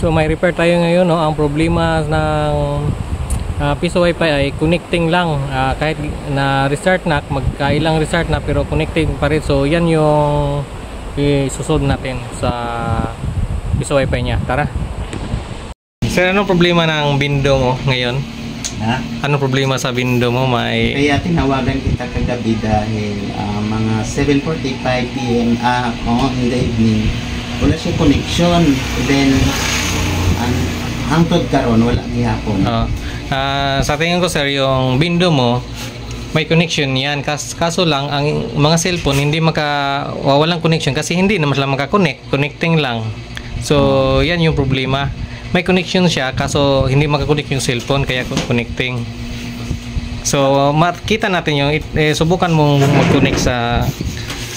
So may repair tayo ngayon, no? Ang problema ng piso wifi ay connecting lang, kahit na restart na, magkailang restart na pero connecting pa rin. So yan yung isusolve natin sa piso wifi nya. Tara. Sir, anong problema ng window mo ngayon? Ha? Anong problema sa window mo? Kaya tinawagan kita kagabi dahil mga 7:45 PM in the evening wala siya connection, then hangtod karon wala gihapon. Sa tingin ko sir, yung window mo may connection yan, kaso lang ang mga cellphone hindi walang connection kasi hindi naman sila makakonect, connecting lang. So yan yung problema, may connection siya kaso hindi makakonect yung cellphone kaya connecting. So makita natin yung subukan mong mag-connect sa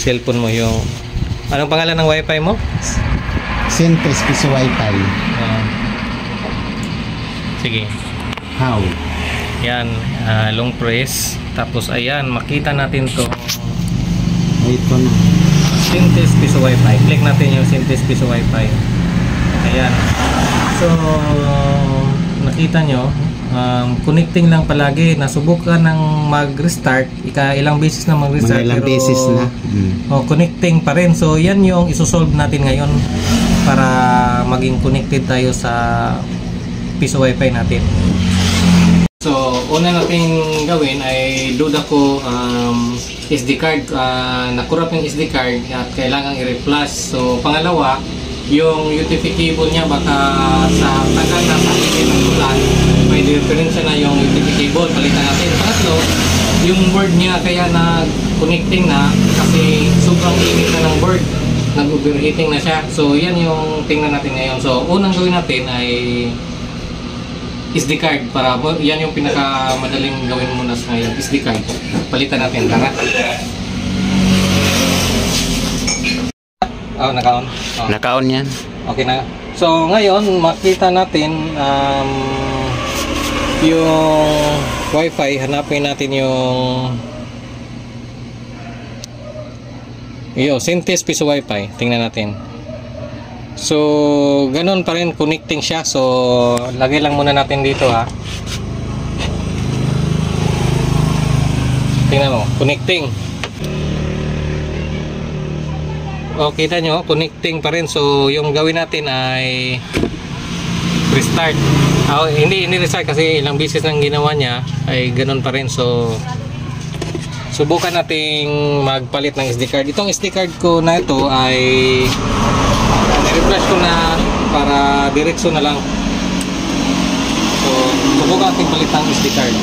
cellphone mo. Yung anong pangalan ng wifi mo? Syntes piso wifi. Sige. How? Yan, long press. Tapos ayan, makita natin to. Ito na. Syntes piso wifi. Click natin yung Syntes piso wifi. Ayan. So nakita nyo, connecting lang palagi. Nasubukan ng mag-restart, ilang beses na mag-restart, ilang pero beses na connecting pa rin. So yan yung isosolve natin ngayon para maging connected tayo sa piso wifi natin. So una natin gawin ay duda ko SD card, nakurap yung SD card at kailangan i-reflash. So pangalawa, yung UTP cable niya baka sa tagal na sa init ng ulan may diferensya na yung UTP cable, palitan natin. Pangatlo, yung board niya kaya na connecting na kasi sobrang init na ng board, nag-overheating na siya. So yan yung tingnan natin ngayon. So unang gawin natin ay SD card, para yan yung pinakamadaling gawin muna sa ngayon. SD card, palitan natin. Tara. Naka-on. Naka-on yan. Okay na. So ngayon makita natin yung wifi. Hanapin natin yung Syntes piso wifi. Tingnan natin. So ganun pa rin, connecting siya. So lagay lang muna natin dito, ha. Tingnan mo, connecting. Kita nyo, connecting pa rin. So yung gawin natin ay restart. Hindi restart kasi ilang beses nang ginawa niya ay ganun pa rin. So subukan nating magpalit ng SD card. Itong SD card ko na ito ay i-refresh ko na para diretso na lang. So subukan nating palit ng SD card.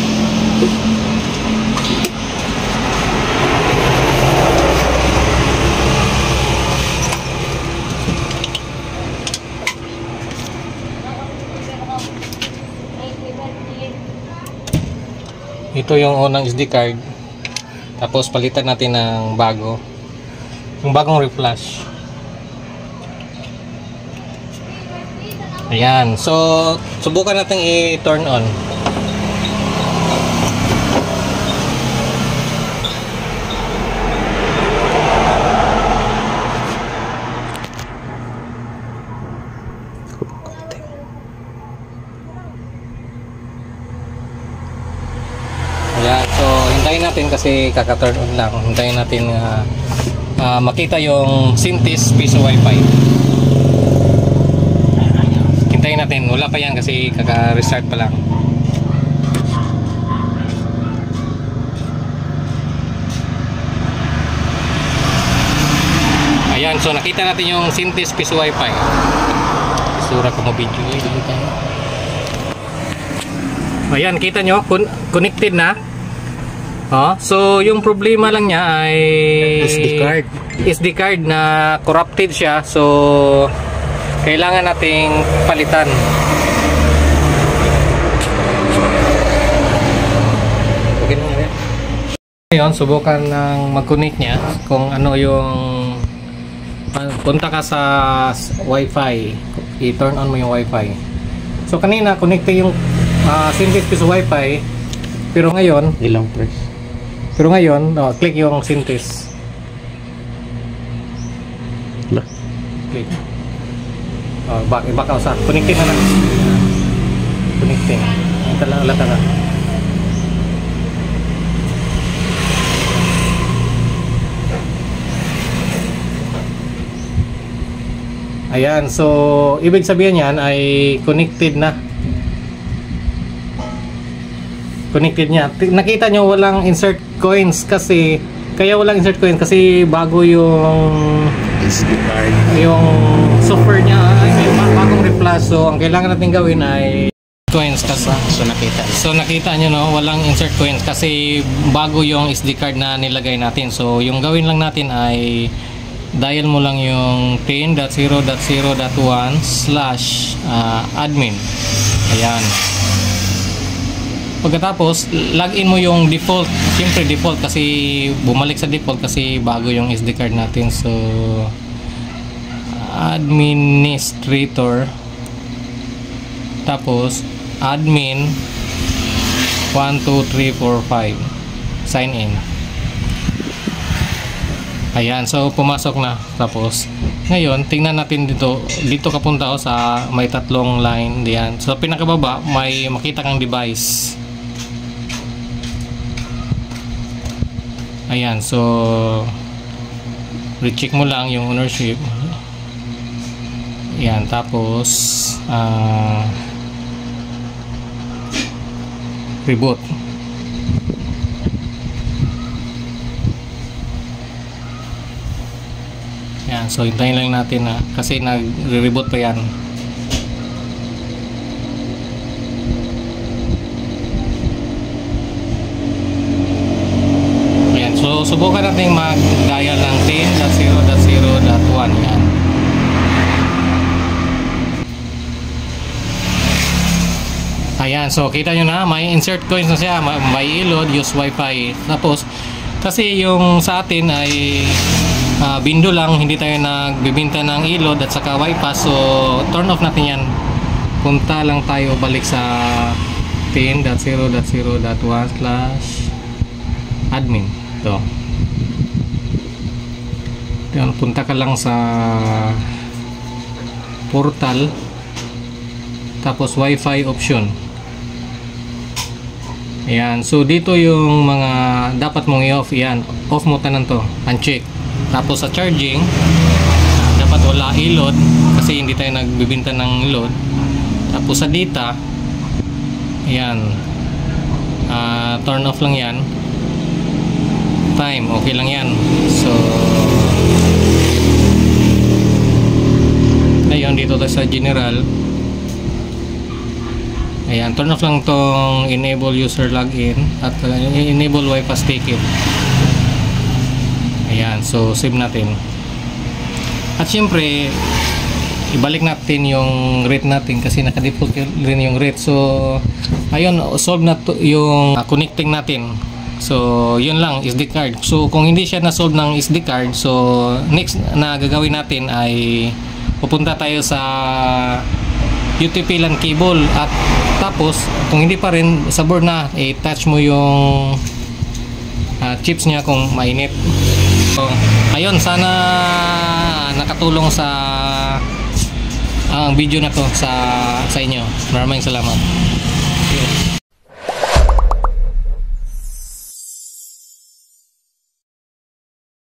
Ito yung unang SD card. Tapos palitan natin ng bago. Yung bagong reflash. Ayan. So subukan natin i-turn on. Ayan, so hintayin natin kasi kaka-turn on lang. Hintayin natin makita yung Syntes piso wifi. Hintayin natin, wala pa yan kasi kaka-restart pa lang. Ayan, so nakita natin yung Syntes piso wifi. Isura ko mo video. Ayan, kita nyo, connected na. So yung problema lang niya ay SD card na corrupted siya. So kailangan nating palitan. Okay na yan. Ngayon, subukan ng mag-connect niya kung ano yung punta ka sa wifi, i-turn on mo yung wifi. So kanina connected yung Syntes piso wifi, pero ngayon ilang press. Pero ngayon, click yung Syntes. Click. Back out sa connecting na lang. Connecting. Ito lang ulat na. Ayan, so ibig sabihin yan ay connected na. Connected niya. Nakita nyo walang insert coins kasi bago yung SD card. Yung software niya ay bagong replace. So ang kailangan natin gawin ay coins kasi. So nakita nyo no, walang insert coins kasi bago yung SD card na nilagay natin. So yung gawin lang natin ay dial mo lang yung 10.0.0.1/admin. Ayan. Pagkatapos, login mo yung default. Siyempre default kasi bumalik sa default kasi bago yung SD card natin. So administrator, tapos admin 1 2 3 4 5, sign in. Ayan, so pumasok na. Tapos ngayon tingnan natin dito ka punta sa may tatlong line diyan. So pinakababa may makita kang device. Ayan, so recheck mo lang yung ownership. Ayan, tapos reboot. Ayan, so hintayin lang natin na kasi nag-reboot pa yan. Ayan, so subukan natin mag-dial ng 10.0.0.1. yan. Ayan, so kita nyo na may insert coins na siya, may ilod, use wifi. Tapos kasi yung sa atin ay bindo lang, hindi tayo nagbibinta ng ilod at saka wifi, so turn off natin yan. Punta lang tayo balik sa 10.0.0.1/admin. ito. Yan, punta ka lang sa portal, tapos wifi option. Ayan, so dito yung mga dapat mong i-off. Yan, off mo tanan to, uncheck. Tapos sa charging, dapat wala ilod kasi hindi tayo nagbibinta ng load. Tapos sa data, ayan, turn off lang yan. Time, okay lang yan. So ngayon dito tayo sa general. Ayan, turn off lang tong enable user login at enable wifi ticket. Ayan, so save natin. At syempre ibalik natin yung rate natin kasi naka-default rin yung rate. So ayun, solve na yung connecting natin. So yun lang, SD card. So kung hindi siya na-solve ng SD card, so next na gagawin natin ay pupunta tayo sa UTP LAN cable at tapos kung hindi pa rin sa board na, i-touch mo yung chips niya kung mainit. So, ayun, sana nakatulong sa ang video na to sa inyo. Maraming salamat.